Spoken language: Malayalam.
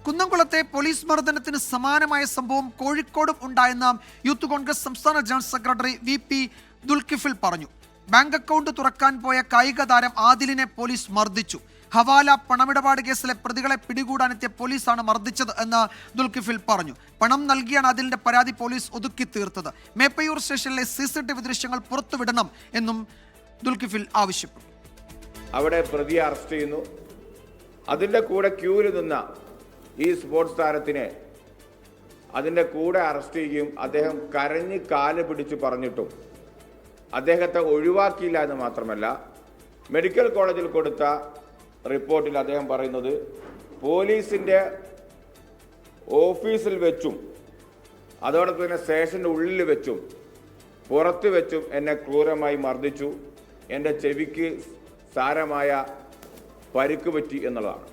കുന്നംകുളത്തെ പോലീസ് മർദ്ദനത്തിന് സമാനമായ സംഭവം കോഴിക്കോടും ഉണ്ടായെന്ന് യൂത്ത് കോൺഗ്രസ് സംസ്ഥാന ജനറൽ സെക്രട്ടറി വി.പി. ദുൽകിഫിൽ പറഞ്ഞു. ബാങ്ക് അക്കൗണ്ട് തുറക്കാൻ പോയ കായിക താരം ആദിലിനെ പോലീസ് മർദ്ദിച്ചു. ഹവാല പണമിടപാട് കേസിലെ പ്രതികളെ പിടികൂടാനെത്തിയ പോലീസാണ് മർദ്ദിച്ചത് എന്ന് ദുൽകിഫിൽ പറഞ്ഞു. പണം നൽകിയാണ് ആദിലിന്റെ പരാതി പോലീസ് ഒതുക്കി തീർത്തത്. മേപ്പയൂർ സ്റ്റേഷനിലെ CCTV ദൃശ്യങ്ങൾ പുറത്തുവിടണം എന്നും ദുൽകിഫിൽ ആവശ്യപ്പെട്ടു. അവിടെ പ്രതിയെ അറസ്റ്റ് ചെയ്യുന്നു. അതിൻ്റെ കൂടെ ക്യൂവിൽ നിന്ന ഈ സ്പോർട്സ് താരത്തിനെ അതിൻ്റെ കൂടെ അറസ്റ്റ് ചെയ്യുകയും അദ്ദേഹം കരഞ്ഞ് കാല് പിടിച്ച് പറഞ്ഞിട്ടും അദ്ദേഹത്തെ ഒഴിവാക്കിയില്ല എന്ന് മാത്രമല്ല, മെഡിക്കൽ കോളേജിൽ കൊടുത്ത റിപ്പോർട്ടിൽ അദ്ദേഹം പറയുന്നത് പോലീസിൻ്റെ ഓഫീസിൽ വെച്ചും അതോടൊപ്പം തന്നെ സ്റ്റേഷൻ്റെ ഉള്ളിൽ വെച്ചും പുറത്ത് വെച്ചും എന്നെ ക്രൂരമായി മർദ്ദിച്ചു, എൻ്റെ ചെവിക്ക് സാരമായ പരിക്ക് പറ്റി എന്നുള്ളതാണ്.